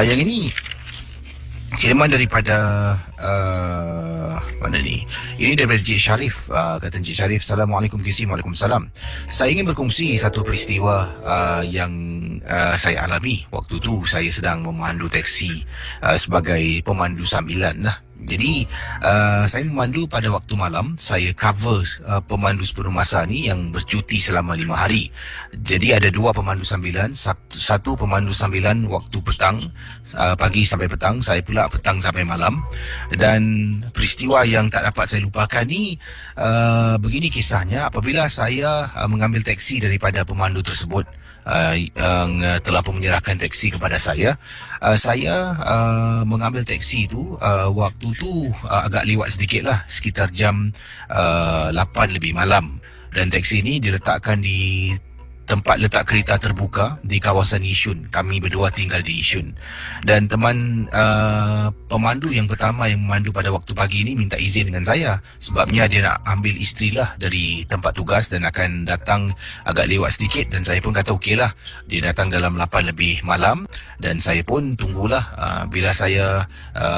Yang ini kiriman daripada mana ni? Ini daripada Encik Sharif. Kata Encik Sharif, Assalamualaikum KC. Waalaikumsalam. Saya ingin berkongsi satu peristiwa yang saya alami. Waktu tu saya sedang memandu teksi sebagai pemandu sambilan lah. Jadi saya memandu pada waktu malam. Saya cover pemandu sepenuh masa ni yang bercuti selama 5 hari. Jadi ada 2 pemandu sambilan. Satu pemandu sambilan waktu petang, pagi sampai petang. Saya pula petang sampai malam. Dan peristiwa yang tak dapat saya lupakan ni, begini kisahnya. Apabila saya mengambil teksi daripada pemandu tersebut yang telah pun menyerahkan teksi kepada saya, mengambil teksi tu waktu tu agak lewat sedikit lah, sekitar jam 8 lebih malam. Dan teksi ni diletakkan di tempat letak kereta terbuka di kawasan Yishun. Kami berdua tinggal di Yishun. Dan teman pemandu yang pertama yang memandu pada waktu pagi ini minta izin dengan saya. Sebabnya dia nak ambil isteri lah dari tempat tugas dan akan datang agak lewat sedikit. Dan saya pun kata okey lah. Dia datang dalam 8 lebih malam. Dan saya pun tunggulah. Bila saya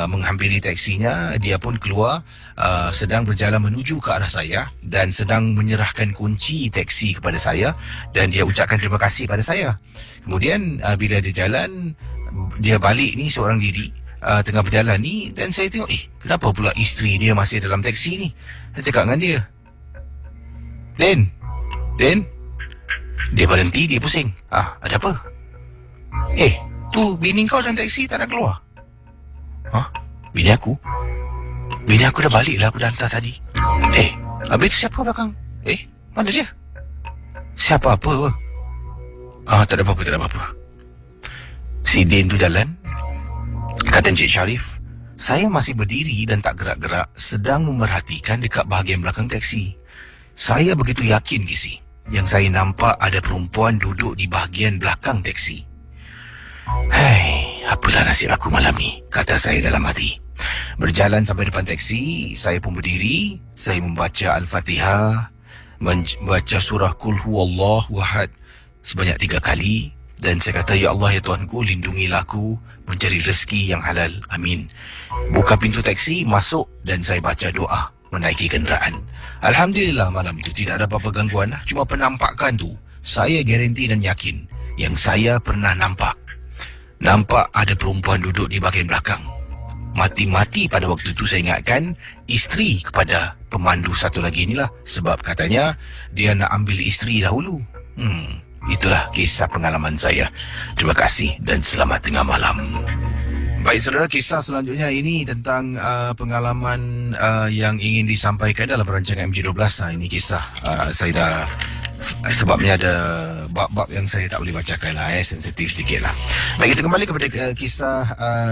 menghampiri teksinya, dia pun keluar, sedang berjalan menuju ke arah saya dan sedang menyerahkan kunci teksi kepada saya. Dan dia ucapkan terima kasih pada saya. Kemudian bila dia jalan, dia balik ni seorang diri, tengah berjalan ni, dan saya tengok, kenapa pula isteri dia masih dalam teksi ni? Saya cakap dengan dia, Den, dia berhenti, dia pusing. Ada apa? Tu bini kau dalam teksi tak nak keluar. Bini aku? Bini aku dah balik lah, aku dah hantar tadi. Habis tu siapa belakang? Mana dia? Siapa apa? Tak ada apa-apa. Si Din tu jalan. Kata Encik Sharif, saya masih berdiri dan tak gerak-gerak, sedang memerhatikan dekat bahagian belakang teksi. Saya begitu yakin, Kisi, yang saya nampak ada perempuan duduk di bahagian belakang teksi. Apalah nasib aku malam ni, kata saya dalam hati. Berjalan sampai depan teksi, saya pun berdiri. Saya membaca Al-Fatihah, membaca surah Qul Huwallahu Ahad sebanyak 3 kali. Dan saya kata, Ya Allah, ya Tuhanku, lindungilah aku mencari rezeki yang halal. Amin. Buka pintu teksi, masuk, dan saya baca doa menaiki kenderaan. Alhamdulillah malam itu tidak ada apa-apa gangguan. Cuma penampakan tu, saya garanti dan yakin yang saya pernah nampak ada perempuan duduk di bahagian belakang. Mati-mati pada waktu itu saya ingatkan isteri kepada pemandu satu lagi inilah. Sebab katanya dia nak ambil isteri dahulu. Itulah kisah pengalaman saya. Terima kasih dan selamat tengah malam. Baik saudara, kisah selanjutnya ini tentang pengalaman yang ingin disampaikan dalam rancangan MG12. Ini kisah saya dah, sebabnya ada bab-bab yang saya tak boleh bacakan lah, sensitif sedikit lah. Baik, kita kembali kepada kisah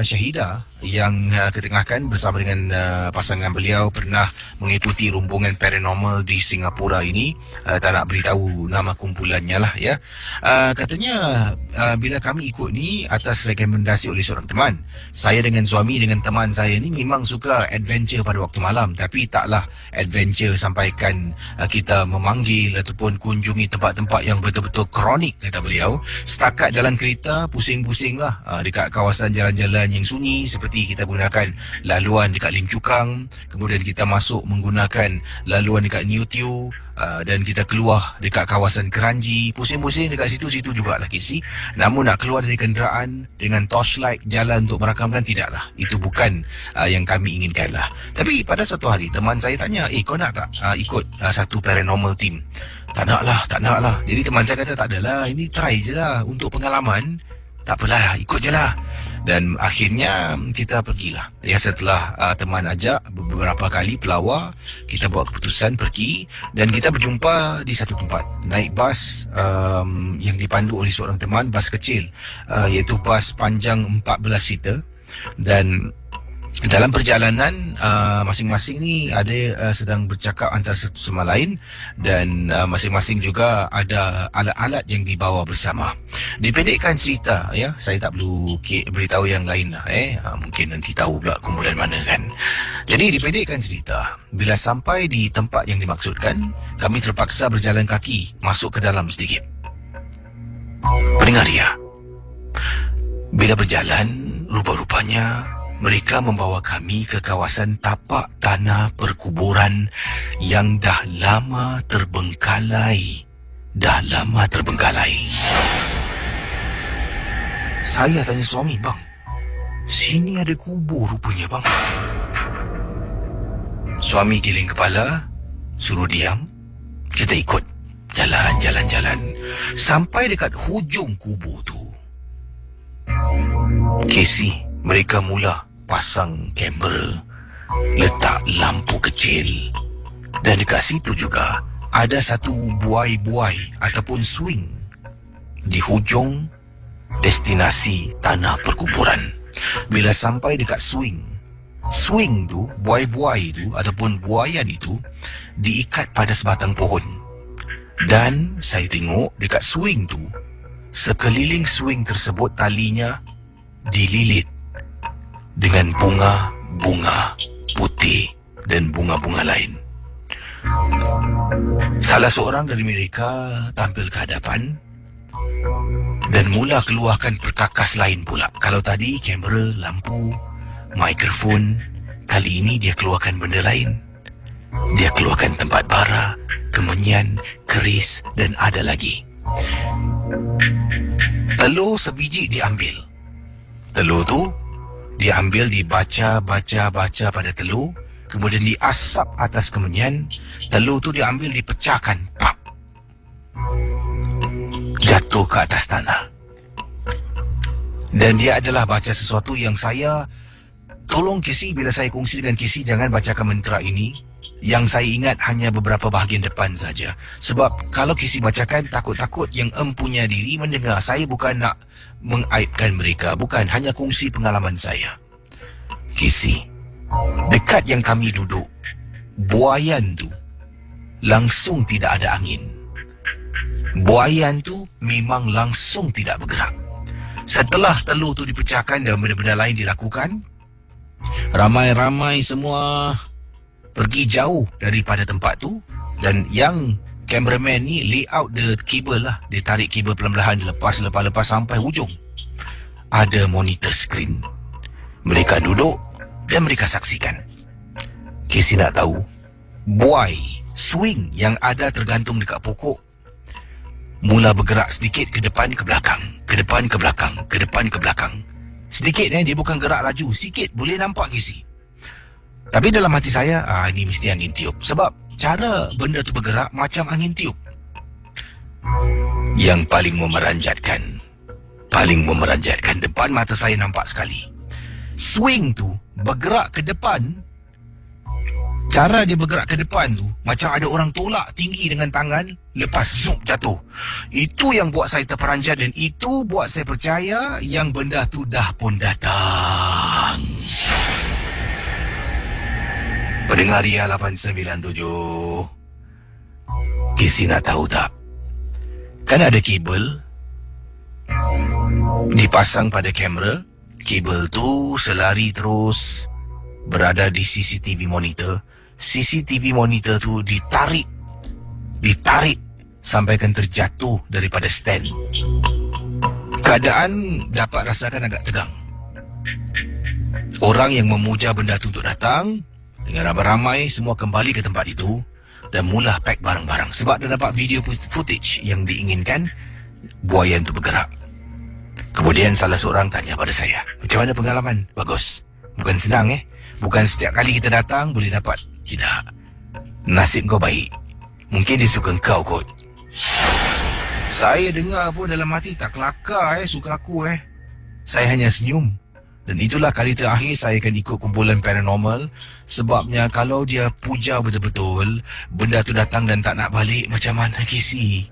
Syahidah yang ketengahkan bersama dengan pasangan beliau pernah mengikuti rombongan paranormal di Singapura ini. Tak nak beritahu nama kumpulannya lah ya. Katanya bila kami ikut ni atas rekomendasi oleh seorang teman. Saya dengan suami dengan teman saya ni memang suka adventure pada waktu malam, tapi taklah adventure sampaikan kita memanggil ataupun kunjungi tempat-tempat yang betul-betul kronik, kata beliau. Setakat dalam kereta pusing-pusing lah dekat kawasan jalan-jalan yang sunyi, seperti kita gunakan laluan dekat Lim Chu Kang, kemudian kita masuk menggunakan laluan dekat New Tio, dan kita keluar dekat kawasan Kranji, pusing-pusing dekat situ-situ jugalah KC. Namun nak keluar dari kenderaan dengan torchlight jalan untuk merakamkan, tidaklah. Itu bukan yang kami inginkan lah. Tapi pada suatu hari teman saya tanya, kau nak tak ikut satu paranormal team? Tak nak lah. Jadi teman saya kata, tak adalah, ini try je lah untuk pengalaman. Tak apalah, ikut je lah. Dan akhirnya kita pergilah. Ya, setelah teman ajak beberapa kali pelawar, kita buat keputusan pergi dan kita berjumpa di satu tempat. Naik bas yang dipandu oleh seorang teman, bas kecil, iaitu bas panjang 14 seater. Dan dalam perjalanan masing-masing ni ada sedang bercakap antara satu sama lain, dan masing-masing juga ada alat-alat yang dibawa bersama. Dipendekkan cerita ya, saya tak perlu beritahu yang lain lah mungkin nanti tahu pula kumpulan mana kan. Jadi dipendekkan cerita, bila sampai di tempat yang dimaksudkan, kami terpaksa berjalan kaki masuk ke dalam sedikit. Pendengar dia, bila berjalan Rupa-rupanya mereka membawa kami ke kawasan tapak tanah perkuburan yang dah lama terbengkalai. Saya tanya suami, bang, sini ada kubur rupanya, bang. Suami giling kepala, suruh diam. Kita ikut. Jalan. Sampai dekat hujung kubur tu. Casey, mereka mula pasang kamera, letak lampu kecil. Dan dekat situ juga ada satu buai-buai ataupun swing di hujung destinasi tanah perkuburan. Bila sampai dekat swing tu, buai-buai tu ataupun buaian itu diikat pada sebatang pohon. Dan saya tengok dekat swing tu, sekeliling swing tersebut talinya dililit dengan bunga-bunga putih dan bunga-bunga lain. Salah seorang dari mereka tampil ke hadapan dan mula keluarkan perkakas lain pula. Kalau tadi kamera, lampu, mikrofon, kali ini dia keluarkan benda lain. Dia keluarkan tempat bara, kemenyan, keris dan ada lagi. Telur sebiji diambil. Telur tu diambil, dibaca pada telur, kemudian diasap atas kemenyan. Telur tu diambil, dipecahkan, pap, jatuh ke atas tanah. Dan dia adalah baca sesuatu yang saya tolong Casey, bila saya kongsi dengan Casey, jangan bacakan mantra ini. Yang saya ingat hanya beberapa bahagian depan saja. Sebab kalau Casey bacakan, takut-takut yang empunya diri mendengar. Saya bukan nak mengaibkan mereka, bukan, hanya kongsi pengalaman saya. Casey, dekat yang kami duduk, buaian tu langsung tidak ada angin. Buaian tu memang langsung tidak bergerak. Setelah telur tu dipecahkan dan benda-benda lain dilakukan, ramai-ramai semua pergi jauh daripada tempat tu. Dan yang cameraman ni lay out the cable lah. Dia tarik kabel perlahan-lahan, lepas sampai hujung. Ada monitor screen. Mereka duduk dan mereka saksikan. Casey nak tahu, buai swing yang ada tergantung dekat pokok mula bergerak sedikit ke depan ke belakang, ke depan ke belakang, ke depan ke belakang. Sedikit dia bukan gerak laju, sikit boleh nampak Casey. Tapi dalam hati saya, ini mesti angin tiup. Sebab cara benda tu bergerak macam angin tiup. Yang paling memeranjatkan, depan mata saya nampak sekali. Swing tu bergerak ke depan. Cara dia bergerak ke depan tu macam ada orang tolak tinggi dengan tangan, lepas zoom jatuh. Itu yang buat saya terperanjat, dan itu buat saya percaya yang benda tu dah pun datang. Pendengar Ria 897, Casey nak tahu tak? Kan ada kabel dipasang pada kamera. Kabel tu selari terus berada di CCTV monitor. CCTV monitor tu ditarik sampaikan terjatuh daripada stand. Keadaan dapat rasakan agak tegang. Orang yang memuja benda tu untuk datang dengan ramai-ramai semua kembali ke tempat itu dan mula pack barang-barang. Sebab dia dapat video footage yang diinginkan, buaian itu bergerak. Kemudian salah seorang tanya pada saya, macam mana pengalaman? Bagus. Bukan senang Bukan setiap kali kita datang boleh dapat. Tidak. Nasib kau baik. Mungkin dia suka kau kot. Saya dengar pun dalam hati tak kelakar suka aku Saya hanya senyum. Dan itulah kali terakhir saya akan ikut kumpulan paranormal. Sebabnya kalau dia puja betul-betul, benda tu datang dan tak nak balik, macam mana Casey?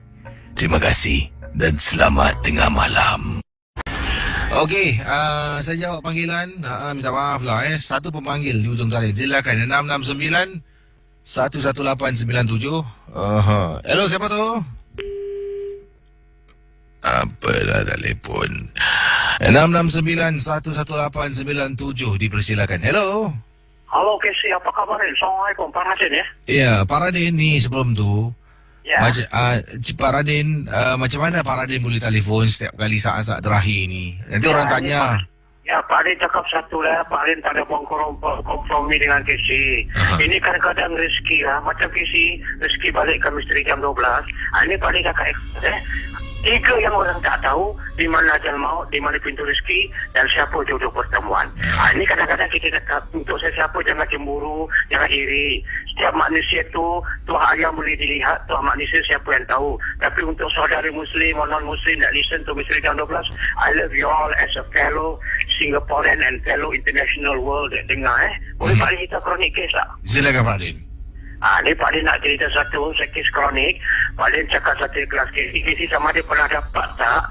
Terima kasih dan selamat tengah malam. Okey, saya jawab panggilan. Minta maaf lah satu pemanggil di ujung talian. Silakan 669 11897. Hello, siapa tu? Apalah telefon 669-11897. Dipersilakan. Hello. Halo Casey, apa kabar? Assalamualaikum, Pak Raden ya. Ya, Pak Raden ni sebelum tu ya. Pak Raden, macam mana Pak Raden boleh telefon setiap kali saat-saat terakhir ni? Nanti orang tanya Ya, Pak Rin cakap satu lah. Pak Rin tak ada kompromi dengan Casey. Ini kadang-kadang rezeki lah. Macam Casey, rezeki balik ke misteri jam 12. Ini Pak Rin cakap tiga yang orang tak tahu di mana ajal maut, di mana pintu rezeki dan siapa jodoh pertemuan. Ini kadang-kadang kita cakap untuk sesiapa jangan cemburu, jangan iri. Setiap manusia tu Tuhan yang boleh dilihat, Tuhan manusia siapa yang tahu. Tapi untuk saudara Muslim or non-Muslim that listen to Misteri Jam 12, I love you all as a fellow Singaporean and fellow international world that dengar. Boleh Pak Rin kita kronik kes tak? Silakan Pak Din. Ni Pak Din nak cerita satu kes kronik. Pak Din cakap satu kelas kes sama dia pernah dapat tak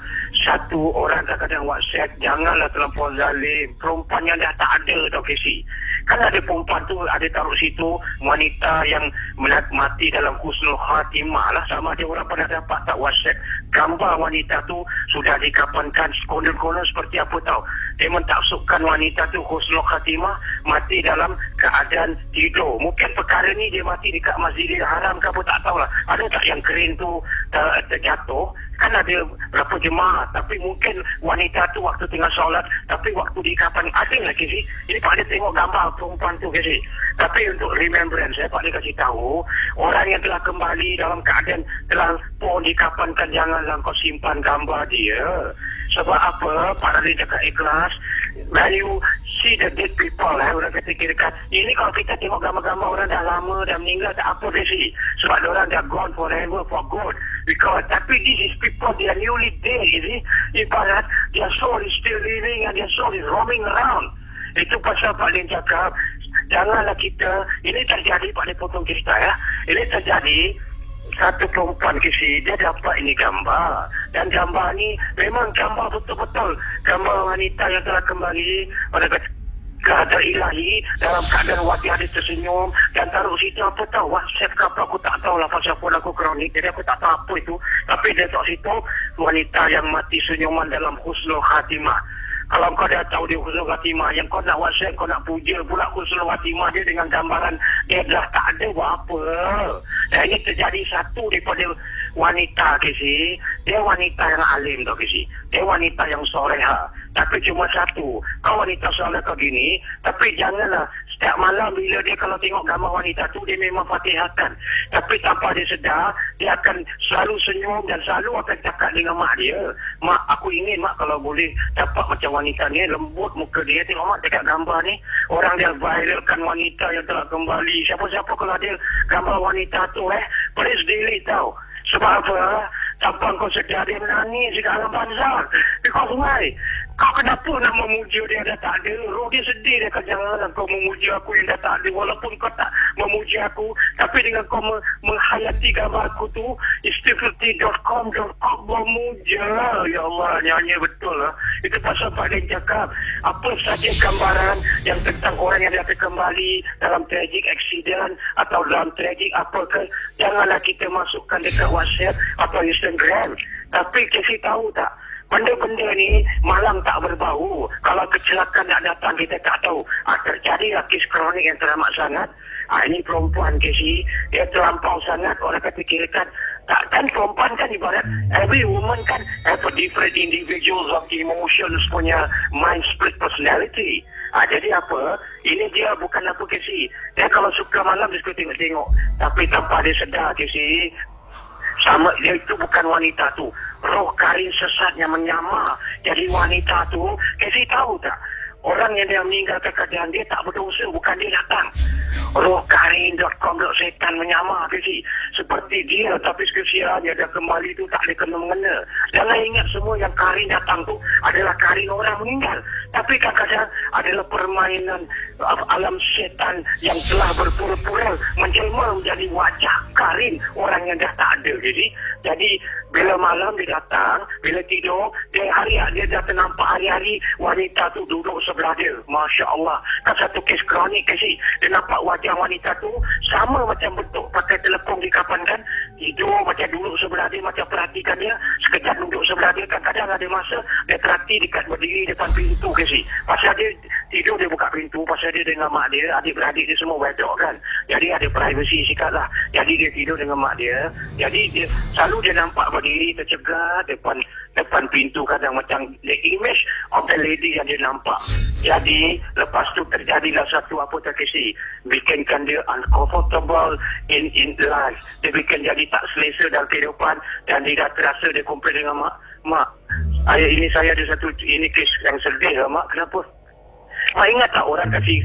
satu orang kadang-kadang WhatsApp, janganlah terlampau zalim, perempuan yang dah tak ada tau Casey. Kan ada perempuan tu ada taruh situ wanita yang mati dalam husnul khatimah lah, sama ada orang pernah dapat tak WhatsApp gambar wanita tu sudah dikapankan konon-konon seperti apa tahu. Dia mentaksubkan wanita tu husnul khatimah mati dalam keadaan tidur. Mungkin perkara ni dia mati dekat Masjidil Haram ke apa tak tahulah. Ada tak yang keren tu terjatuh? Kan ada berapa jemaah, tapi mungkin wanita tu waktu tengah solat, tapi waktu di kapan ada lagi sih. Ini Pak Dia tengok gambar perempuan tu ke sih. Tapi untuk remembrance, Pak Dia kasih tahu, orang yang telah kembali dalam keadaan telah pun dikapankan, janganlah kau simpan gambar dia. Sebab apa? Pak Dia cakap ikhlas. When you see the dead people, orang kata kira kan, ini kalau kita tengok gambar-gambar orang dah lama, dah meninggal, tak apa dia sih. Sebab orang dah gone forever for good. Because, tapi this is people, they are newly dead, you see. Ibarat, their soul is still living and their soul is roaming around. Itu pasal Pak Din cakap, janganlah kita, ini terjadi, Pak Din potong cerita ya, ini terjadi, satu perempuan kisi, dia dapat ini gambar. Dan gambar ni memang gambar betul-betul. Gambar wanita yang telah kembali pada keadaan ilahi dalam keadaan wajah dia tersenyum dan taruh situ apa tahu WhatsApp ke apa, aku tak tahu lah pasal pun aku kronik, jadi aku tak tahu apa itu. Tapi dia taruh situ wanita yang mati senyuman dalam husnul khatimah. Kalau kau dah tahu dia husnul khatimah, yang kau nak WhatsApp, kau nak puja pula husnul khatimah dia dengan gambaran dia dah tak ada buat apa. Dan ini terjadi satu daripada wanita kisi. Dia wanita yang alim tau kisi. Dia wanita yang soleha. Tapi cuma satu, kau wanita soleh kau gini, tapi janganlah setiap malam bila dia kalau tengok gambar wanita tu, dia memang fatihahkan. Tapi tanpa dia sedar, dia akan selalu senyum dan selalu akan cakap dengan mak dia, mak aku ingin mak kalau boleh dapat macam wanita ni, lembut muka dia, tengok mak dekat gambar ni, orang dia viralkan wanita yang telah kembali. Siapa-siapa kalau ada gambar wanita tu please delete tau. Sebab apa? Tanpa kau sedar dia menangis di dalam bazar. Because why? Kau kenapa nak memuja dia dah tak ada? Roh dia sedih, dia kata janganlah kau memuja aku yang dah tak ada. Walaupun kau tak memuja aku, tapi dengan kau menghayati gambar aku tu, istighfar.com memuja. Ya Allah, nyanyi betul lah. Itu pasal Pak Din cakap, apa saja gambaran yang tentang orang yang dah kembali dalam tragic accident atau dalam tragic apa ke, janganlah kita masukkan dekat WhatsApp atau Instagram. Tapi kasih tahu tak, benda-benda ni malam tak berbau. Kalau kecelakaan nak datang kita tak tahu. Terjadi kes kronik yang teramat sangat. Ini perempuan Casey, dia terlampau sangat. Orang kata kira kan, kan perempuan kan ibarat every woman kan have a different individuals of emotions punya mind split personality. Jadi apa, ini dia bukan apa Casey. Dia kalau suka malam dia suka tengok-tengok. Tapi tanpa dia sedar Casey, sama dia itu bukan wanita tu, roh karin sesat yang menyamar jadi wanita tu. Kasih tahu tak, orang yang dia meninggalkan keadaan dia tak berdosa, bukan dia datang. Roh karin.com setan menyamar kasih seperti dia, tapi sekesiannya dia kembali tu tak ada kena-mengena. Jangan ingat semua yang karin datang tu adalah karin orang meninggal, tapi kadang-kadang adalah permainan alam setan yang telah berpura-pura menjelma menjadi wajah karin orang yang dah tak ada. Jadi bila malam dia datang, bila tidur, dia dia dah ternampak hari-hari wanita tu duduk sebelah dia. Masya Allah. Kan satu kes kronik kasih, dia nampak wajah wanita tu sama macam bentuk pakai telefon di kapan kan, tidur macam duduk sebelah dia, macam perhatikan dia, sekejap duduk sebelah dia. Kadang-kadang ada masa dia terhati dekat berdiri depan pintu kasi. Pasal dia tidur, dia buka pintu, pasal dia dengan mak dia, adik-beradik dia semua wedok kan. Jadi ada privacy sikit lah. Jadi dia tidur dengan mak dia. Jadi dia selalu dia nampak berdiri tercegat depan pintu, kadang macam the image of the lady yang dia nampak. Jadi lepas tu terjadilah satu apa tak kasi, bikinkan dia uncomfortable in life. Dia bikin jadi tak selesa dalam kehidupan, dan dia dah terasa dia komplain dengan mak, ini saya ada satu, ini kes yang sedih lah mak, kenapa? Mak ingat tak orang kasih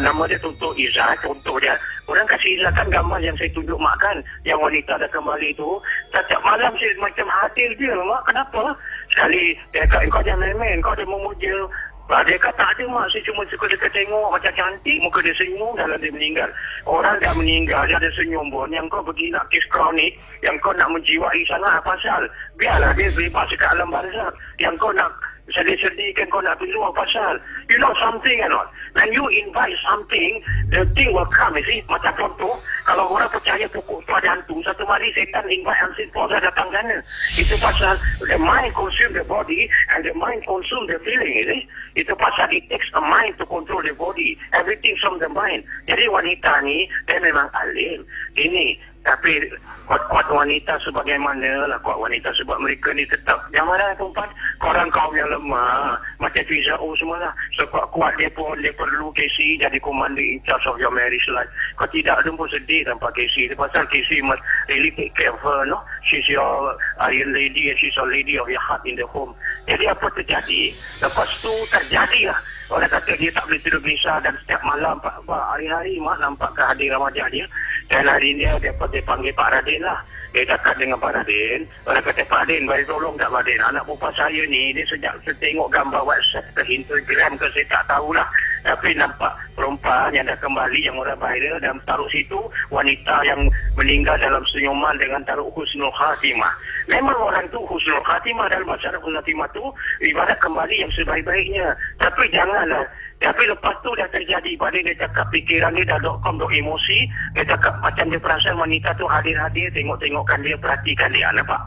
nama dia Tontok Izzat, contoh dia, orang kasih Izzat kan gambar yang saya tunjuk mak kan, yang wanita dah kembali tu, setiap malam saya macam hadir dia mak, kenapa? Sekali dia kata kau jangan main-main, kau ada memuja. Dia kata tak ada mak, saya cuma suka-suka tengok macam cantik, muka dia senyum dalam dia meninggal. Orang dah meninggal, dia ada senyum pun. Yang kau pergi nak kes kronik, yang kau nak menjiwai sangat pasal. Biarlah dia bebas dekat alam barzakh. Yang kau nak sedih-sedih kan, kau nak pergi luar pasal. You know something or not? When you invite something, the thing will come, you see. Macam contoh, kalau orang percaya pokok tu ada hantu, satu hari setan invite hantu Plaza datang sana. Itu pasal the mind consume the body and the mind consume the feeling, you see. Itu pasal it takes a mind to control the body. Everything from the mind. Jadi wanita ni, dia memang alim. Ini, tapi kuat wanita sebagaimana lah kuat wanita, sebab mereka ni tetap yang mana perempuan, korang kaum yang lemah macam Fiza semua lah. Sebab kuat dia pun, dia perlu Casey jadi commander in charge of your marriage life. Kalau tidak, dia pun sedih tanpa Casey. Pasal Casey must really take care of her, no? She's your iron lady and she's a lady of your heart in the home. Jadi apa terjadi? Lepas tu terjadi lah. Orang kata dia tak boleh tidur gelisah, dan setiap malam hari-hari mak nampak kehadiran wajah dia. Dan hari ni dia panggil Pak Radin lah. Dia cakap dengan Pak Radin, orang kata Pak Radin, bagi tolong tak Pak Radin, anak perempuan saya ni, dia sejak saya tengok gambar WhatsApp ke Instagram ke saya tak tahulah, tapi nampak perempuan yang dah kembali, yang orang viral, dan taruh situ wanita yang meninggal dalam senyuman dengan taruh husnul khatimah. Memang orang tu husnul khatimah, dalam masyarakat husnul khatimah tu ibarat kembali yang sebaik-baiknya. Tapi janganlah. Tapi lepas tu dah terjadi, pada dia cakap fikiran dia dah .com emosi, dia cakap macam dia perasan wanita tu hadir-hadir, tengok-tengokkan dia, perhatikan dia, nampak?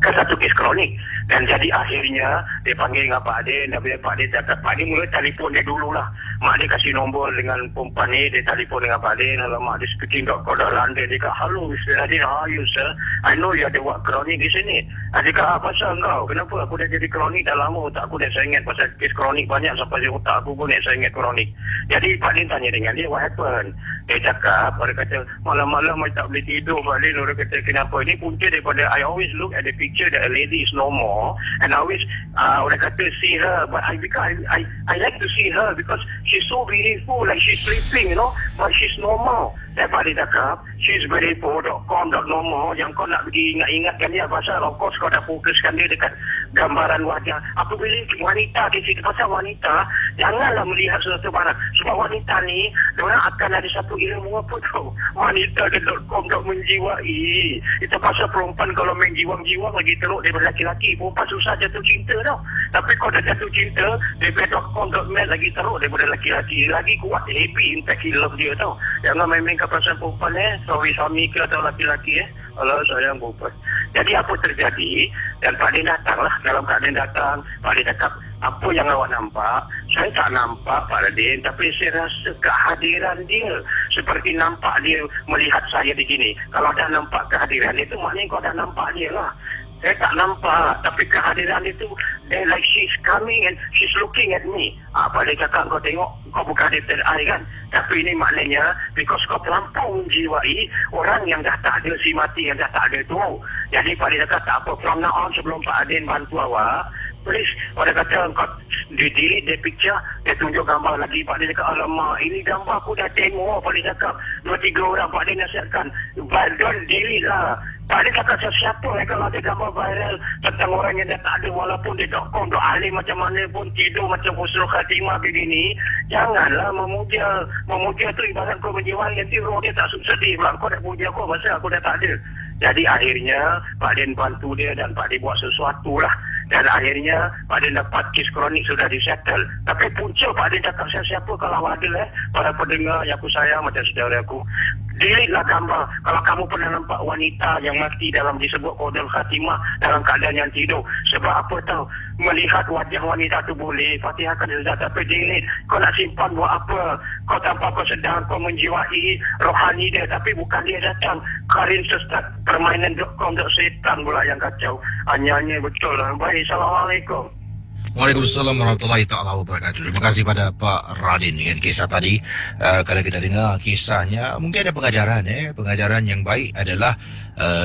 Kan satu kes kronik. Dan jadi akhirnya dia panggil dengan Pak Adin, dan bila Pak Adin cakap, Pak Adin mula telefon dia dululah. Mak dia kasih nombor dengan perempuan ni, dia telefon dengan Pak Adin. Kalau mak dia speaking kat Kuala London, dia kata, hello Mr. Adin, how are you sir? I know you ada buat kronik di sini. Dia kata, pasal kau? Kenapa aku dah jadi kronik dah lama, otak aku dah seringat pasal kes kronik banyak sampai otak aku pun dah seringat kronik. Jadi Pak Adin tanya dengan dia, what happened? Dia cakap, orang kata, malam-malam I tak boleh tidur Pak Adin. Orang kata, kenapa? Ini punca daripada, I always look at the picture that a lady is no more, and I always orang kata see her, but I like to see her because she's so beautiful, like she's sleeping, you know, but she's normal. Dan Pak Adin cakap, she's beautiful.com, normal. Yang kau nak pergi ingat-ingatkan dia pasal of course kau dah fokuskan dia dekat gambaran wajah. Apabila wanita di sini, pasal wanita janganlah melihat sesuatu barang, sebab wanita ni diorang akan ada satu ilmu apa tau, wanita.com menjiwai. Itu pasal perempuan kalau main jiwang-jiwang lagi teruk daripada laki-laki. Perempuan susah jatuh cinta tau, tapi kalau dah jatuh cinta daripada .com.net lagi teruk daripada laki-laki, lagi kuat, happy, impact love dia tau. Jangan main-main ke perasaan perempuan suami ke atau laki-laki Alah sayang perempuan. Jadi apa terjadi, dan Pak Adin datang lah. Dalam Pak Adin datang, Pak Adin cakap, apa yang awak nampak? Saya tak nampak Pak Adin, tapi saya rasa kehadiran dia seperti nampak dia melihat saya di sini. Kalau dah nampak kehadiran dia tu, maknanya kau dah nampak dia lah. Saya tak nampak, tapi kehadiran itu, like she's coming and she's looking at me. Apa dia cakap, kau tengok, kau bukan ada third eye kan? Tapi ini maknanya, because kau terlampau menjiwai orang yang dah tak ada, si mati yang dah tak ada tu. Jadi Pak Adin cakap, tak apa, from now on sebelum Pak Adin bantu awak, please, orang kata, kau delete the picture, dia tunjuk gambar lagi. Pak Adin cakap, alamak, ini gambar aku dah tengok. Pak Adin cakap, 2-3 orang Pak Adin nasihatkan, don't delete lah. Pak Adin cakap, siapa kalau ada gambar viral tentang orang yang dah tak ada, walaupun dia .com, alim macam mana pun, tidur macam husnul khatimah begini, janganlah memuja. Memuja tu ibarat kau menjiwai, nanti roh dia tak sedih pula, kau nak puja aku pasal aku dah tak ada. Jadi akhirnya Pak Adin bantu dia, dan Pak Adin buat sesuatu lah. Dan akhirnya Pak Adin dapat kes kronik sudah disettle. Tapi punca Pak Adin cakap, siapa kalau ada para pendengar yang aku sayang macam saudara aku, delete lah gambar. Kalau kamu pernah nampak wanita yang mati dalam disebut Qadul Khatimah dalam keadaan yang tidur. Sebab apa tahu? Melihat wajah wanita tu boleh, fatihahkan Ustaz, tapi delete. Kau nak simpan buat apa? Kau tanpa kau sedang kau menjiwai rohani dia, tapi bukan dia datang. Karin Sesat permainan.com setan pula yang kacau. Hanya betul lah. Baik, Assalamualaikum. Waalaikumsalam warahmatullahi ta'ala wabarakatuh. Terima kasih pada Pak Radin dengan kisah tadi. Kalau kita dengar kisahnya, mungkin ada pengajaran. Pengajaran yang baik adalah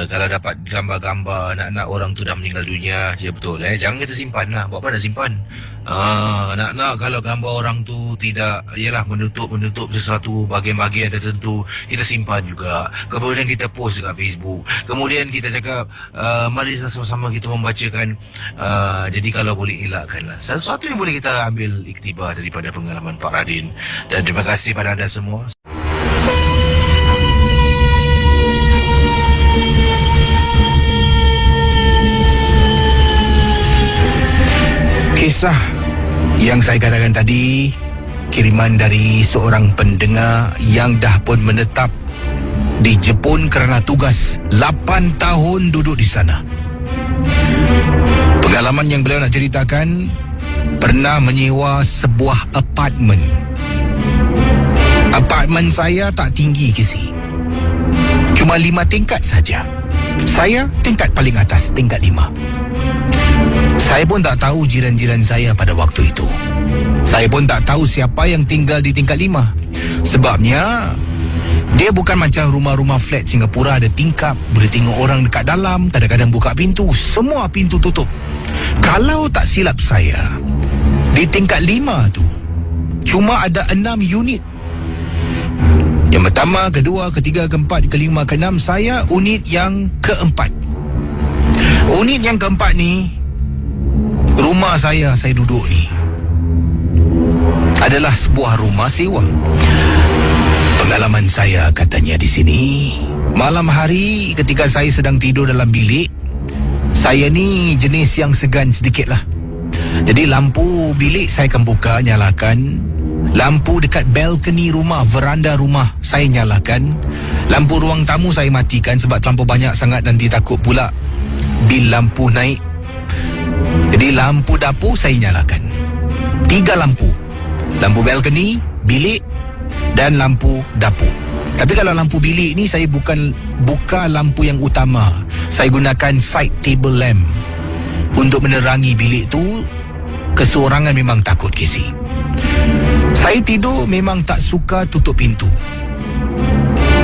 kalau dapat gambar-gambar nak orang tu dah meninggal dunia, ya betul. Jangan kita simpan lah. Buat apa nak simpan? Nak kalau gambar orang tu tidak, ialah menutup sesuatu bahagian-bahagian tertentu, kita simpan juga. Kemudian kita post dekat Facebook. Kemudian kita cakap, mari sama-sama kita membacakan. Jadi kalau boleh elakkanlah. Sesuatu yang boleh kita ambil iktibar daripada pengalaman Pak Radin. Dan terima kasih pada anda semua. Kisah yang saya katakan tadi kiriman dari seorang pendengar yang dah pun menetap di Jepun kerana tugas. 8 tahun duduk di sana. Pengalaman yang beliau nak ceritakan, pernah menyewa sebuah apartmen. Apartmen saya tak tinggi kisi, cuma 5 tingkat saja. Saya tingkat paling atas, tingkat 5. Saya pun tak tahu jiran-jiran saya pada waktu itu. Saya pun tak tahu siapa yang tinggal di tingkat 5. Sebabnya dia bukan macam rumah-rumah flat Singapura ada tingkap, boleh tengok orang dekat dalam, kadang-kadang buka pintu, semua pintu tutup. Kalau tak silap saya, di tingkat 5 tu cuma ada 6 unit. Yang pertama, kedua, ketiga, keempat, kelima, keenam. Saya unit yang keempat. Unit yang keempat ni, rumah saya duduk ni adalah sebuah rumah sewa. Pengalaman saya katanya di sini, malam hari ketika saya sedang tidur dalam bilik, saya ni jenis yang segan sedikit lah. Jadi lampu bilik saya akan buka, nyalakan. Lampu dekat balkoni rumah, veranda rumah saya nyalakan. Lampu ruang tamu saya matikan sebab terlampau banyak sangat, nanti takut pula bil lampu naik. Jadi lampu dapur saya nyalakan. 3 lampu. Lampu balkoni, bilik dan lampu dapur. Tapi kalau lampu bilik ni saya bukan buka lampu yang utama. Saya gunakan side table lamp untuk menerangi bilik tu. Keseorangan memang takut kisi. Saya tidur memang tak suka tutup pintu.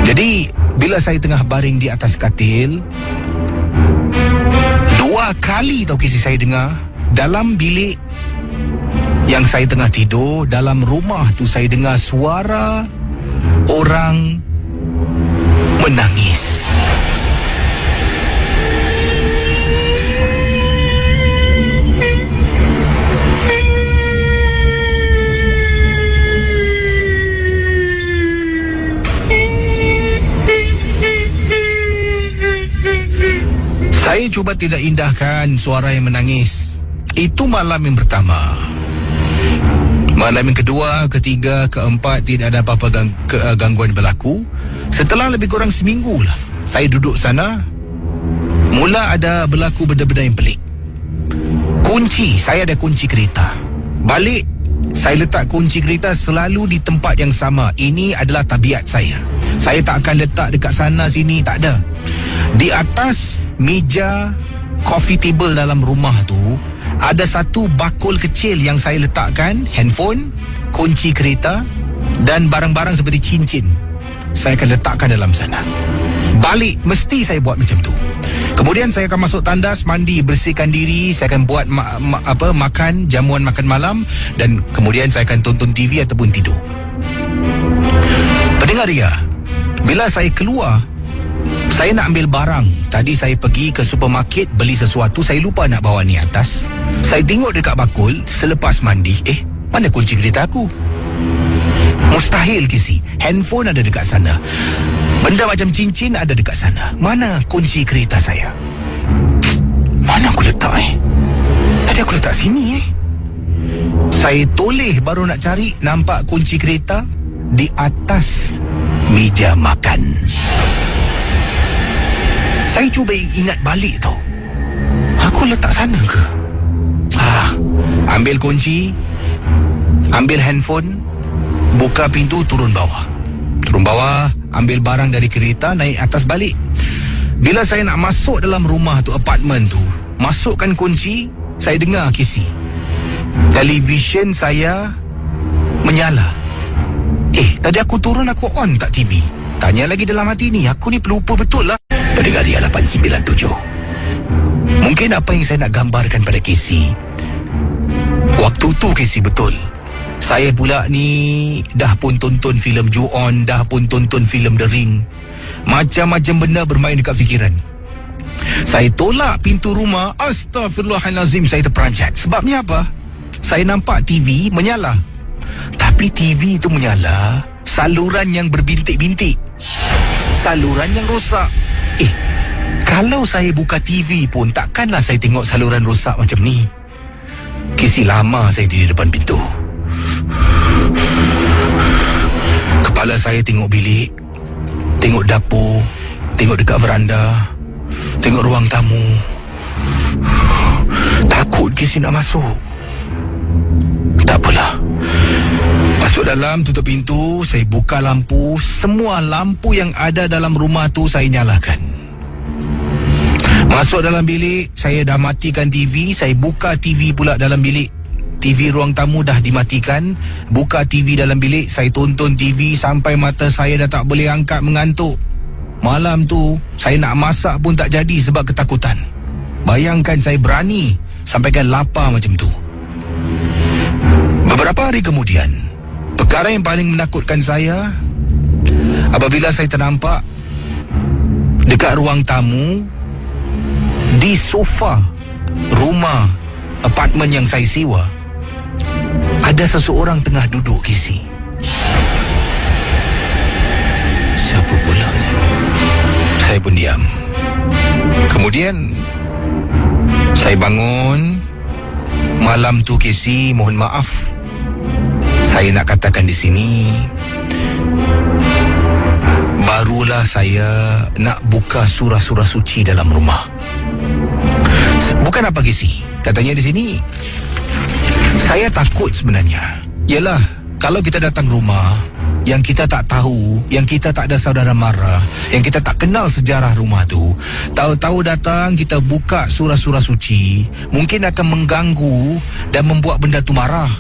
Jadi bila saya tengah baring di atas katil, 2 kali tau kisi saya dengar dalam bilik yang saya tengah tidur, dalam rumah tu saya dengar suara orang menangis. Saya cuba tidak indahkan suara yang menangis. Itu malam yang pertama. Malam yang kedua, ketiga, keempat, tidak ada apa-apa gangguan berlaku. Setelah lebih kurang seminggu lah saya duduk sana, mula ada berlaku benda-benda yang pelik. Kunci, saya ada kunci kereta. Balik, saya letak kunci kereta selalu di tempat yang sama. Ini adalah tabiat saya. Saya tak akan letak dekat sana sini, tak ada. Di atas meja coffee table dalam rumah tu ada satu bakul kecil yang saya letakkan handphone, kunci kereta dan barang-barang seperti cincin. Saya akan letakkan dalam sana. Balik mesti saya buat macam tu. Kemudian saya akan masuk tandas, mandi, bersihkan diri. Saya akan buat makan, jamuan makan malam. Dan kemudian saya akan tonton TV ataupun tidur. Pendengar Ria, bila saya keluar, saya nak ambil barang. Tadi saya pergi ke supermarket beli sesuatu, saya lupa nak bawa ni atas. Saya tengok dekat bakul selepas mandi, mana kunci kereta aku? Mustahil kisi. Handphone ada dekat sana. Benda macam cincin ada dekat sana. Mana kunci kereta saya? Mana aku letak Tadi aku letak sini Saya toleh baru nak cari, nampak kunci kereta di atas meja makan. Saya cuba ingat balik tau. Aku letak sana ke? Ambil kunci, ambil handphone, buka pintu, turun bawah. Turun bawah, ambil barang dari kereta, naik atas balik. Bila saya nak masuk dalam rumah tu, apartmen tu, masukkan kunci, saya dengar kisi. Televisyen saya menyala. Tadi aku turun, aku on tak TV? Tanya lagi dalam hati ni, aku ni pelupa betul lah. Pendengar Ria 897. Mungkin apa yang saya nak gambarkan pada Casey, waktu tu Casey betul. Saya pula ni dah pun tonton filem Ju-On, dah pun tonton filem The Ring. Macam-macam benda bermain dekat fikiran. Saya tolak pintu rumah, astagfirullahalazim, saya terperanjat. Sebabnya apa? Saya nampak TV menyala. Tapi TV itu menyala, saluran yang berbintik-bintik, saluran yang rosak. Kalau saya buka TV pun takkanlah saya tengok saluran rosak macam ni. Kisi lama saya di depan pintu. Kepala saya tengok bilik, tengok dapur, tengok dekat veranda, tengok ruang tamu. Takut Kisi nak masuk. Tak apalah. Masuk dalam, tutup pintu, saya buka lampu. Semua lampu yang ada dalam rumah tu saya nyalakan. Masuk dalam bilik, saya dah matikan TV. Saya buka TV pula dalam bilik. TV ruang tamu dah dimatikan. Buka TV dalam bilik, saya tonton TV sampai mata saya dah tak boleh angkat, mengantuk. Malam tu, saya nak masak pun tak jadi sebab ketakutan. Bayangkan saya berani sampaikan lapar macam tu. Beberapa hari kemudian, perkara yang paling menakutkan saya apabila saya ternampak dekat ruang tamu, di sofa rumah apartmen yang saya sewa, ada seseorang tengah duduk, Casey. Siapa pula ni? Saya pun diam. Kemudian saya bangun. Malam tu, Casey, mohon maaf, saya nak katakan di sini, barulah saya nak buka surah-surah suci dalam rumah. Bukan apa, Casey. Katanya di sini, saya takut sebenarnya. Yalah, kalau kita datang rumah yang kita tak tahu, yang kita tak ada saudara mara, yang kita tak kenal sejarah rumah tu, tahu-tahu datang kita buka surah-surah suci, mungkin akan mengganggu dan membuat benda tu marah.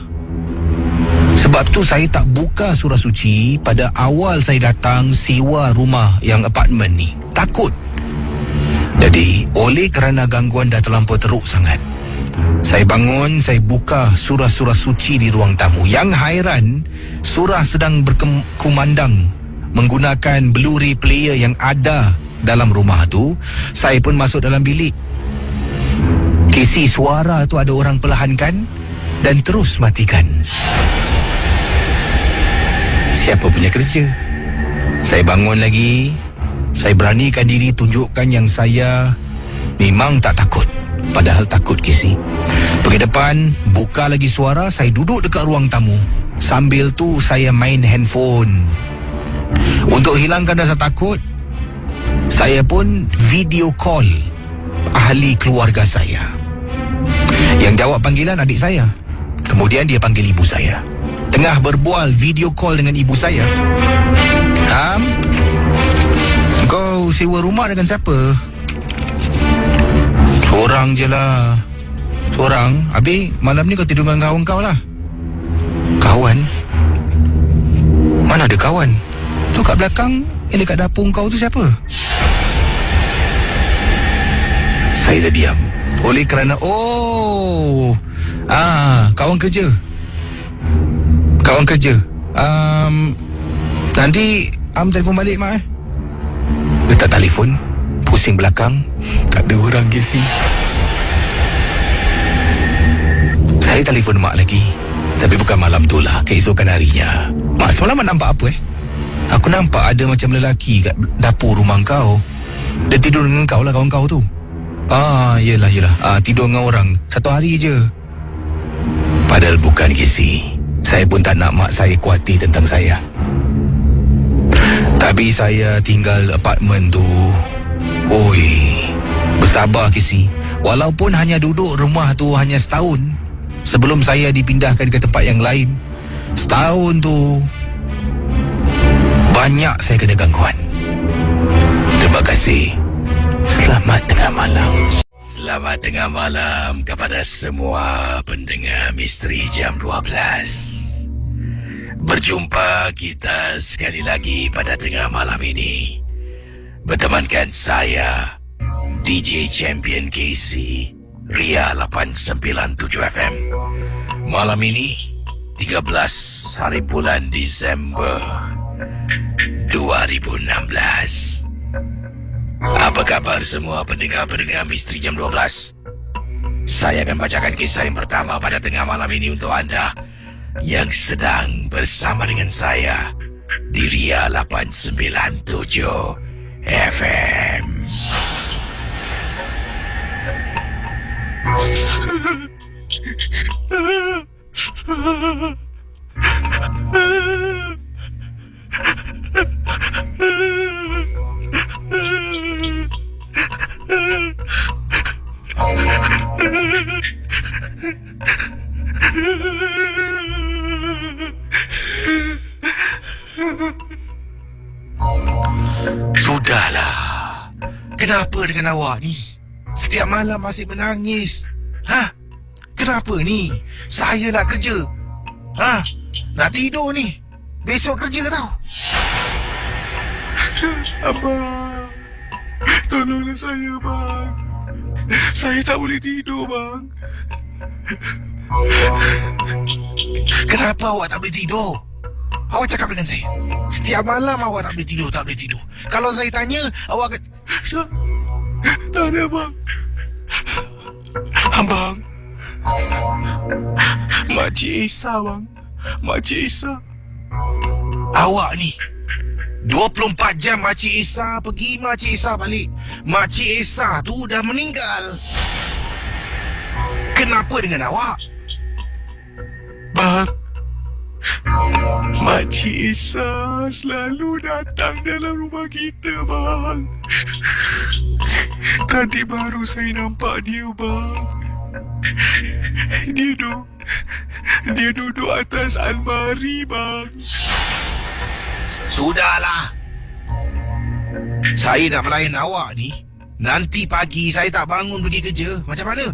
Sebab tu saya tak buka surah suci pada awal saya datang sewa rumah yang apartmen ni. Takut. Jadi, oleh kerana gangguan dah terlampau teruk sangat, saya bangun, saya buka surah-surah suci di ruang tamu. Yang hairan, surah sedang berkumandang menggunakan Blu-ray player yang ada dalam rumah tu. Saya pun masuk dalam bilik. Kisi suara tu ada orang perlahankan dan terus matikan. Siapa punya kerja? Saya bangun lagi. Saya beranikan diri tunjukkan yang saya memang tak takut. Padahal takut, Casey. Pergi depan, buka lagi suara, saya duduk dekat ruang tamu. Sambil tu saya main handphone. Untuk hilangkan rasa takut, saya pun video call ahli keluarga saya. Yang jawab panggilan adik saya. Kemudian dia panggil ibu saya. Tengah berbual video call dengan ibu saya. Kau sewa rumah dengan siapa? Seorang je lah. Seorang? Habis malam ni kau tidur dengan kawan kau lah. Kawan? Mana ada kawan? Tu kat belakang, yang dekat dapur kau tu siapa? Saya terdiam. Oleh kerana kawan kerja. Kawan kerja. Nanti telefon balik, Mak. Letak telefon, pusing belakang, tak ada orang, Casey. Saya telefon mak lagi. Tapi bukan malam tu lah, keesokan harinya. Mak, semalam nampak apa? Aku nampak ada macam lelaki kat dapur rumah kau. Dia tidur dengan kau lah, kawan kau tu. Yelah. Tidur dengan orang, satu hari je. Padahal bukan, Casey. Saya pun tak nak mak saya khawatir tentang saya. Tapi saya tinggal apartmen tu. Oi, bersabar Kesi. Walaupun hanya duduk rumah tu hanya setahun, sebelum saya dipindahkan ke tempat yang lain. Setahun tu banyak saya kena gangguan. Terima kasih. Selamat tengah malam. Selamat tengah malam kepada semua pendengar Misteri Jam 12. Berjumpa kita sekali lagi pada tengah malam ini. Bertemankan saya, DJ Champion KC, Ria 897 FM. Malam ini 13 hari bulan Disember 2016. Apa kabar semua pendengar-pendengar Misteri Jam 12? Saya akan bacakan kisah yang pertama pada tengah malam ini untuk anda yang sedang bersama dengan saya di Ria 897 FM. Sudahlah. Kenapa dengan awak ni? Setiap malam masih menangis. Kenapa ni? Saya nak kerja. Nak tidur ni. Besok kerja tau. Abang, tolonglah saya, bang. Saya tak boleh tidur, bang. Kenapa awak tak boleh tidur? Awak cakap dengan saya. Setiap malam awak tak boleh tidur, tak boleh tidur. Kalau saya tanya, awak akan... Tak ada, bang. Abang, Makcik Esa, bang. Makcik Esa. Awak ni 24 jam Makcik Esa pergi, Makcik Esa balik. Makcik Esa tu dah meninggal. Kenapa dengan awak? Bang, Makcik Esa selalu datang dalam rumah kita, bang. Tadi baru saya nampak dia, bang. Dia duduk atas almari, bang. Sudahlah. Saya nak melayan awak ni. Nanti pagi saya tak bangun pergi kerja. Macam mana?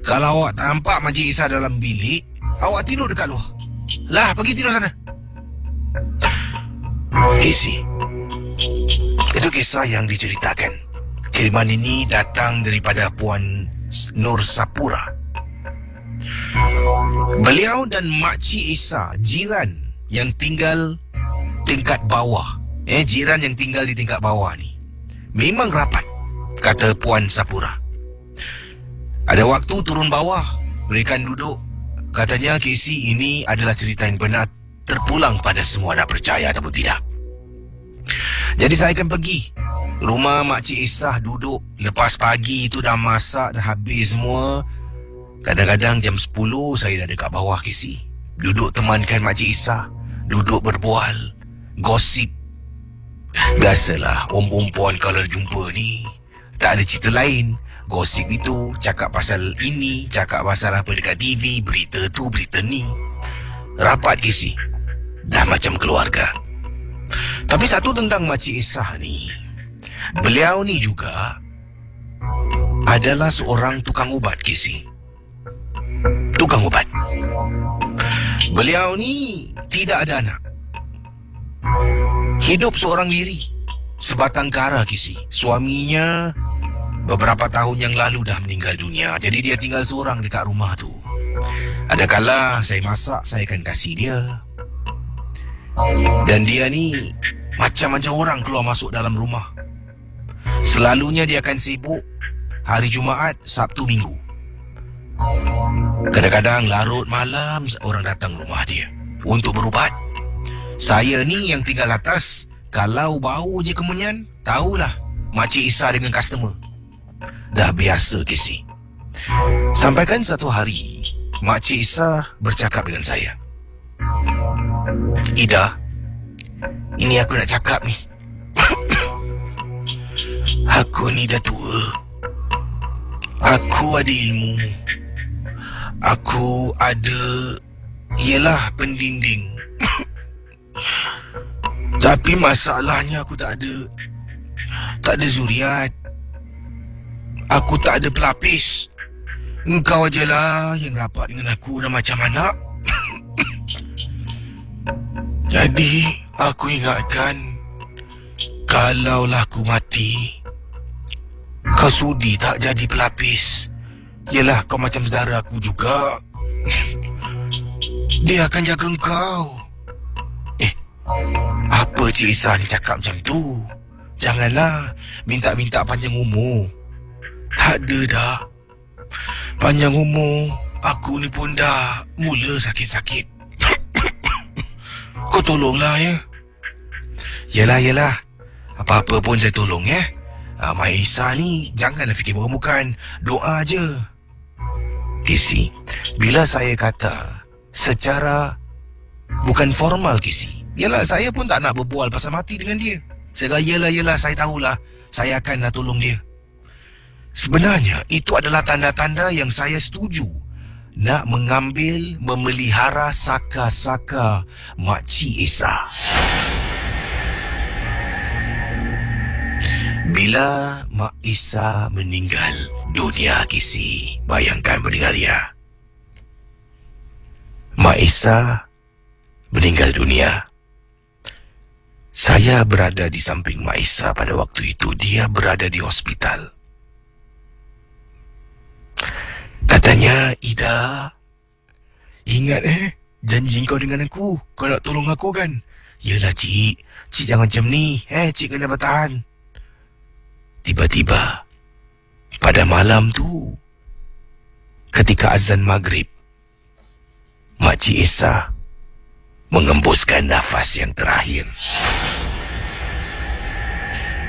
Kalau awak tak nampak Makcik Esa dalam bilik, awak tidur dekat luar. Lah, pergi tidur sana. Casey, itu kisah yang diceritakan. Kiriman ini datang daripada Puan Nur Sapura. Beliau dan Makcik Esa jiran yang tinggal tingkat bawah. Jiran yang tinggal di tingkat bawah ni memang rapat, kata Puan Sapura. Ada waktu turun bawah, mereka duduk. Katanya Casey, ini adalah cerita yang benar, terpulang pada semua, nak percaya ataupun tidak. Jadi saya akan pergi rumah Makcik Esa, duduk. Lepas pagi itu dah masak, dah habis semua. Kadang-kadang jam 10 saya dah dekat bawah Casey. Duduk temankan Makcik Esa, duduk berbual, gosip. Biasalah, orang perempuan kalau jumpa ni tak ada cerita lain. Gosip itu, cakap pasal ini, cakap pasal apa dekat TV, berita tu, berita ni. Rapat Casey, dah macam keluarga. Tapi satu tentang Makcik Esa ni, beliau ni juga adalah seorang tukang ubat Casey. Tukang ubat. Beliau ni tidak ada anak. Hidup seorang diri, sebatang kara Casey. Suaminya beberapa tahun yang lalu dah meninggal dunia. Jadi dia tinggal seorang dekat rumah tu. Ada kala saya masak, saya akan kasih dia. Dan dia ni macam-macam orang keluar masuk dalam rumah. Selalunya dia akan sibuk hari Jumaat, Sabtu, Minggu. Kadang-kadang larut malam orang datang rumah dia untuk berubat. Saya ni yang tinggal atas, kalau bau je kemenyan, tahulah Makcik Esa dengan customer. Dah biasa Casey. Sampaikan satu hari Makcik Esa bercakap dengan saya. Ida, Ini aku nak cakap ni. Aku ni dah tua. Aku ada ilmu. Aku ada, ialah pendinding. Tapi masalahnya aku tak ada zuriat. Aku tak ada pelapis. Engkau ajalah yang rapat dengan aku dah macam anak. Jadi aku ingatkan, kalaulah aku mati, kau sudi tak jadi pelapis? Yelah, kau macam saudara aku juga. Dia akan jaga engkau. Apa Cik Isa ni cakap macam tu? Janganlah minta-minta panjang umur. Tak ada dah. Panjang umur, aku ni pun dah mula sakit-sakit. Kau tolonglah ya. Yelah. Apa-apa pun saya tolong ya. Mak Isa ni janganlah fikir bukan-bukan. Doa je. Kisi, bila saya kata secara bukan formal Kisi, yalah saya pun tak nak berbual pasal mati dengan dia. Saya kata yalah saya tahulah, saya akan nak tolong dia. Sebenarnya itu adalah tanda-tanda yang saya setuju nak mengambil, memelihara saka-saka Makcik Esa. Bila Mak Isa meninggal dunia Kisi, bayangkan pendengar ya. Mak Isa meninggal dunia. Saya berada di samping Mak Isa pada waktu itu. Dia berada di hospital. Katanya, Ida, ingat janji kau dengan aku. Kau nak tolong aku kan? Yalah Cik jangan macam ni. Cik kena bertahan. Tiba-tiba, pada malam tu, ketika azan maghrib, Makcik Esa mengembuskan nafas yang terakhir.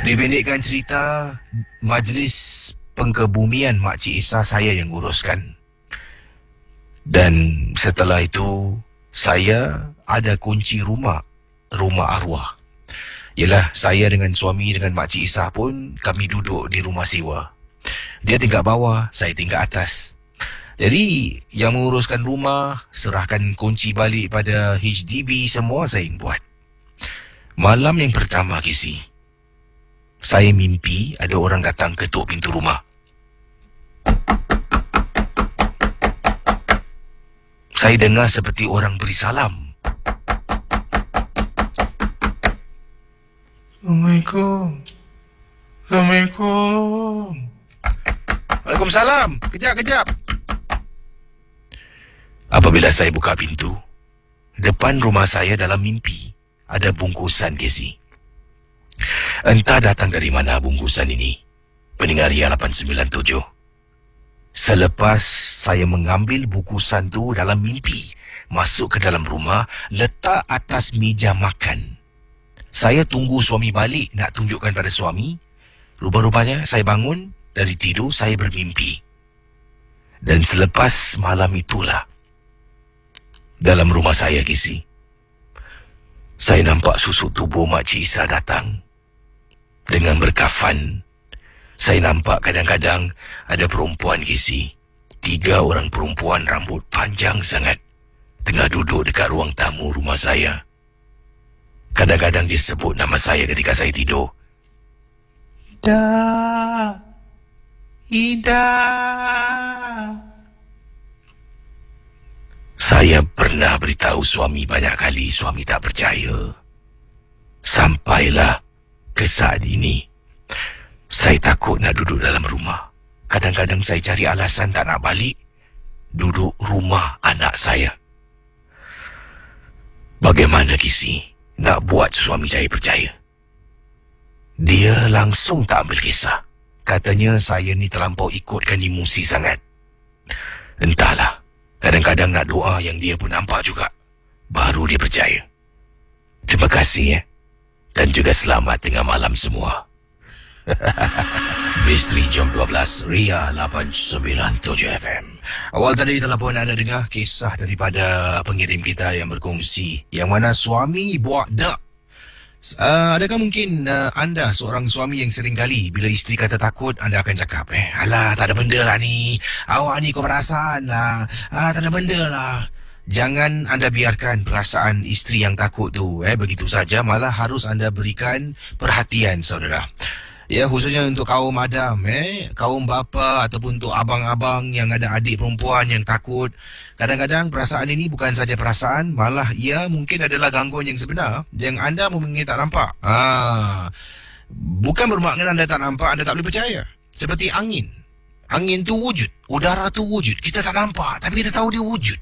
Dipendekkan cerita, majlis pengkebumian Makcik Esa saya yang uruskan. Dan setelah itu, saya ada kunci rumah arwah. Yalah, saya dengan suami dengan Makcik Isa pun kami duduk di rumah sewa. Dia tinggal bawah, saya tinggal atas. Jadi, yang menguruskan rumah, serahkan kunci balik pada HDB, semua saya yang buat. Malam yang pertama, Kisi, saya mimpi ada orang datang ketuk pintu rumah. Saya dengar seperti orang beri salam. Assalamualaikum. Waalaikumsalam. Kejap. Apabila saya buka pintu, depan rumah saya dalam mimpi ada bungkusan Kesi. Entah datang dari mana bungkusan ini. Pendengar Ria 897. Selepas saya mengambil bungkusan tu dalam mimpi, masuk ke dalam rumah, letak atas meja makan. Saya tunggu suami balik nak tunjukkan pada suami. Rupa-rupanya saya bangun dari tidur, saya bermimpi. Dan selepas malam itulah, dalam rumah saya, Kisi, saya nampak susuk tubuh Makcik Isa datang dengan berkafan. Saya nampak kadang-kadang ada perempuan, Kisi. 3 orang perempuan rambut panjang sangat tengah duduk dekat ruang tamu rumah saya. Kadang-kadang dia sebut nama saya ketika saya tidur. Ida. Saya pernah beritahu suami banyak kali, suami tak percaya. Sampailah ke saat ini, saya takut nak duduk dalam rumah. Kadang-kadang saya cari alasan tak nak balik, duduk rumah anak saya. Bagaimana Kisi nak buat suami saya percaya? Dia langsung tak ambil kisah. Katanya saya ni terlampau ikutkan emosi sangat. Entahlah, kadang-kadang nak doa yang dia pun nampak juga, baru dia percaya. Terima kasih dan juga selamat tengah malam semua. Misteri Jam 12 Ria 897 FM. Awal tadi telah pun anda dengar kisah daripada pengirim kita yang berkongsi, yang mana suami buat dak Adakah mungkin anda seorang suami yang sering kali bila isteri kata takut, anda akan cakap, alah, tak ada benda lah ni. Awak ni kau perasaan lah. Tak ada benda lah. Jangan anda biarkan perasaan isteri yang takut tu begitu saja, malah harus anda berikan perhatian, saudara. Ya, khususnya untuk kaum adam, kaum bapa ataupun untuk abang-abang yang ada adik perempuan yang takut. Kadang-kadang perasaan ini bukan saja perasaan, malah ia mungkin adalah gangguan yang sebenar yang anda mungkin tak nampak. Bukan bermakna anda tak nampak, anda tak boleh percaya. Seperti angin. Angin tu wujud, udara tu wujud. Kita tak nampak, tapi kita tahu dia wujud.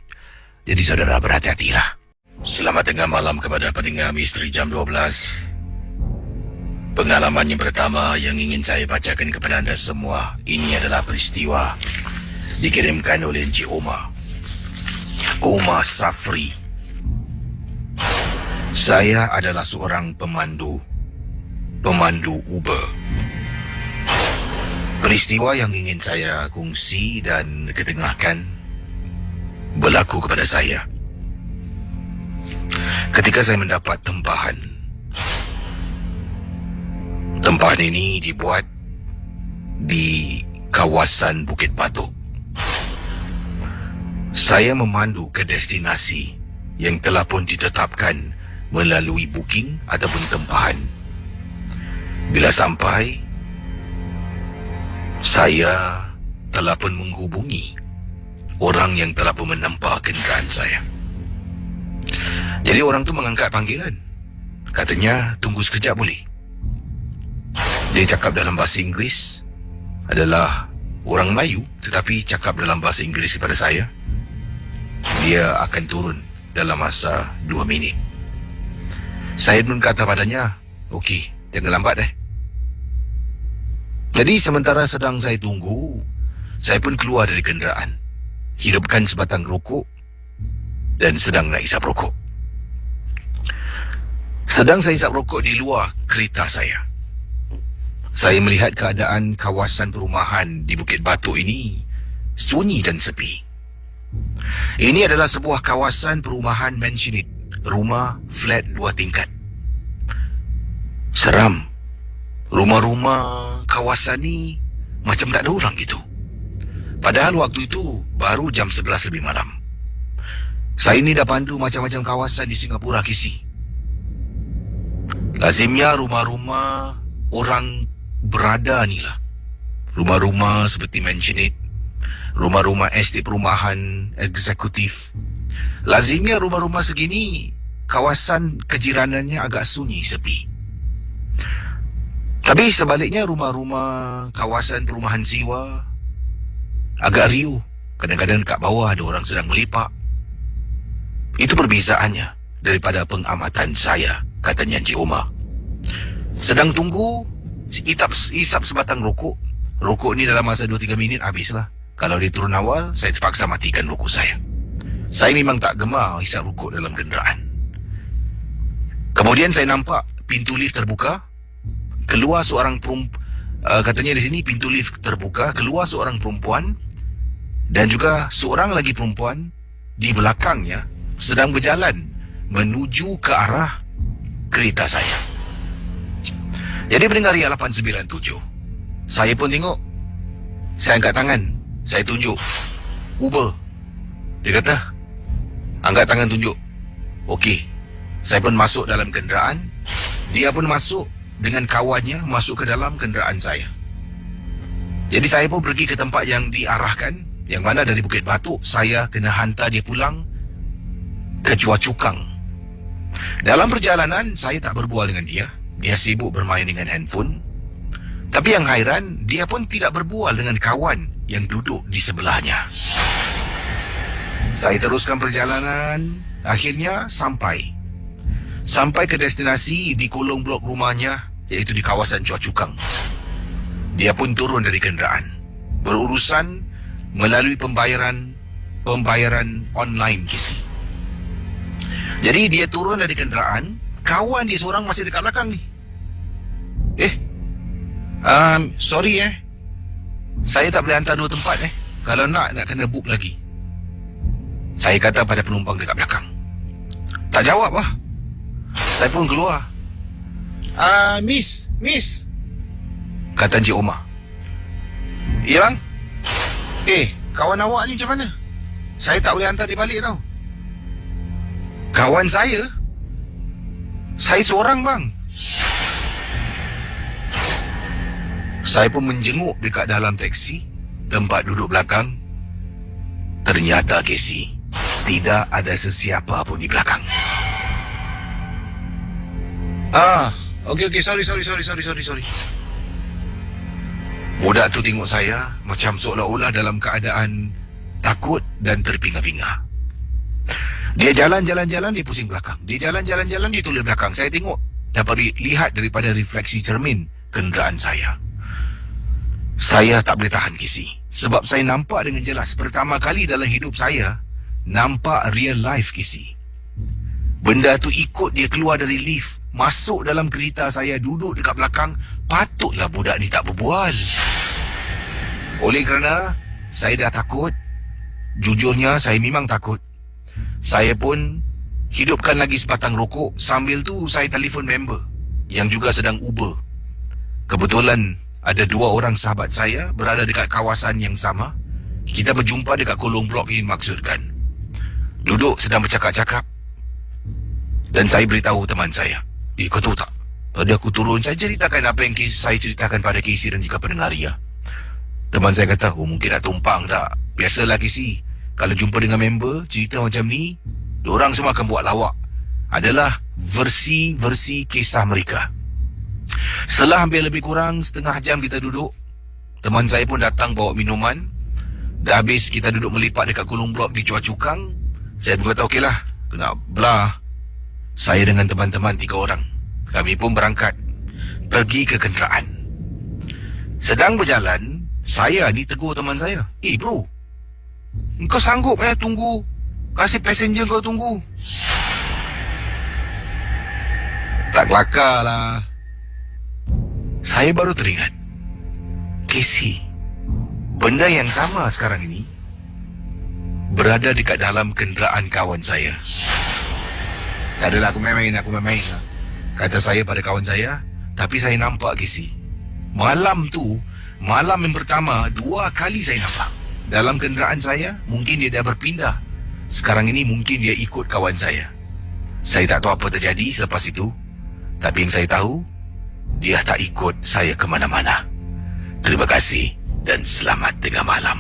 Jadi saudara, berhati-hatilah. Selamat tengah malam kepada pendengar Misteri Jam 12. Pengalaman yang pertama yang ingin saya bacakan kepada anda semua, ini adalah peristiwa dikirimkan oleh Encik Omar Safri. Saya adalah seorang pemandu Uber. Peristiwa yang ingin saya kongsi dan ketengahkan berlaku kepada saya ketika saya mendapat tempahan. Tempahan ini dibuat di kawasan Bukit Batok. Saya memandu ke destinasi yang telah pun ditetapkan melalui booking ataupun tempahan. Bila sampai, saya telah pun menghubungi orang yang telah pun menempah kenderaan saya. Jadi orang tu mengangkat panggilan. Katanya, tunggu sekejap boleh? Dia cakap dalam bahasa Inggeris, adalah orang Melayu tetapi cakap dalam bahasa Inggeris kepada saya. Dia akan turun dalam masa 2 minit. Saya pun kata padanya, okey, jangan lambat Jadi sementara sedang saya tunggu, saya pun keluar dari kenderaan, hidupkan sebatang rokok dan sedang nak isap rokok. Sedang saya isap rokok di luar kereta saya. Saya melihat keadaan kawasan perumahan di Bukit Batok ini sunyi dan sepi. Ini adalah sebuah kawasan perumahan mansionette, rumah flat 2 tingkat. Seram. Rumah-rumah kawasan ni macam tak ada orang gitu. Padahal waktu itu baru jam 11 lebih malam. Saya ni dah pandu macam-macam kawasan di Singapura, KC. Lazimnya rumah-rumah orang berada ni lah. Rumah-rumah seperti mansionette, rumah-rumah estate perumahan eksekutif. Lazimnya rumah-rumah segini, kawasan kejiranannya agak sunyi, sepi. Tapi sebaliknya rumah-rumah kawasan perumahan sewa agak riuh. Kadang-kadang dekat bawah ada orang sedang melipat. Itu perbezaannya daripada pengamatan saya, katanya Encik Omar. Sedang tunggu, isap sebatang rokok. Rokok ni dalam masa 2-3 minit habislah. Kalau dia turun awal, saya terpaksa matikan rokok saya. Saya memang tak gemar isap rokok dalam kenderaan. Kemudian saya nampak pintu lift terbuka. Keluar seorang katanya di sini pintu lift terbuka, keluar seorang perempuan dan juga seorang lagi perempuan di belakangnya sedang berjalan menuju ke arah kereta saya. Jadi pendengar Ria 897, saya pun tengok. Saya angkat tangan, saya tunjuk Uber. Dia kata, angkat tangan tunjuk. Okey. Saya pun masuk dalam kenderaan. Dia pun masuk dengan kawannya, masuk ke dalam kenderaan saya. Jadi saya pun pergi ke tempat yang diarahkan, yang mana dari Bukit Batok saya kena hantar dia pulang ke Chua Chu Kang. Dalam perjalanan saya tak berbual dengan dia. Dia sibuk bermain dengan handphone. Tapi yang hairan, dia pun tidak berbual dengan kawan yang duduk di sebelahnya. Saya teruskan perjalanan. Akhirnya sampai ke destinasi di kolong blok rumahnya, iaitu di kawasan Chua Chu Kang. Dia pun turun dari kenderaan, berurusan melalui pembayaran online, KC. Jadi dia turun dari kenderaan, kawan dia seorang masih dekat belakang ni. Sorry saya tak boleh hantar 2 tempat Kalau nak kena book lagi. Saya kata pada penumpang dekat belakang. Tak jawab lah. Saya pun keluar. Miss. Kata Encik Omar. Ya bang. Kawan awak ni macam mana? Saya tak boleh hantar dia balik tau. Kawan saya? Saya seorang bang. Saya pun menjenguk dekat dalam teksi, tempat duduk belakang. Ternyata Casey, tidak ada sesiapa pun di belakang. Okey, sorry. Budak tu tengok saya macam seolah-olah dalam keadaan takut dan terpinga-pinga. Dia jalan-jalan, dia pusing belakang. Dia jalan-jalan, dia toleh belakang. Saya tengok, dapat lihat daripada refleksi cermin kenderaan saya. Saya tak boleh tahan, Casey. Sebab saya nampak dengan jelas, pertama kali dalam hidup saya, nampak real life, Casey. Benda tu ikut dia keluar dari lift, masuk dalam kereta saya, duduk dekat belakang. Patutlah budak ni tak berbual. Oleh kerana saya dah takut, jujurnya saya memang takut, saya pun hidupkan lagi sebatang rokok. Sambil tu saya telefon member yang juga sedang Uber. Kebetulan ada 2 orang sahabat saya berada dekat kawasan yang sama. Kita berjumpa dekat kolong blok yang maksudkan. Duduk sedang bercakap-cakap. Dan saya beritahu teman saya, kau tahu tak? Tadi aku turun, saya ceritakan apa yang saya ceritakan pada Casey dan juga pendengar ya. Teman saya kata, mungkin nak tumpang tak? Biasalah Casey, kalau jumpa dengan member, cerita macam ni, diorang semua akan buat lawak. Adalah versi kisah mereka. Setelah hampir lebih kurang setengah jam kita duduk, teman saya pun datang bawa minuman. Dah habis kita duduk melipat dekat kolong blok di Chua Chu Kang. Saya pun kata okeylah, kena belah. Saya dengan teman-teman 3 orang, kami pun berangkat pergi ke kenderaan. Sedang berjalan, saya ni tegur teman saya, bro, kau sanggup tunggu? Kasih passenger kau tunggu. Tak kelakar lah. Saya baru teringat, Casey, benda yang sama sekarang ini berada dekat dalam kenderaan kawan saya. Tak adalah aku main-main lah, kata saya pada kawan saya. Tapi saya nampak Casey, malam tu, malam yang pertama 2 kali saya nampak dalam kenderaan saya. Mungkin dia dah berpindah, sekarang ini mungkin dia ikut kawan saya. Saya tak tahu apa terjadi selepas itu, tapi yang saya tahu, dia tak ikut saya ke mana-mana. Terima kasih dan selamat tengah malam.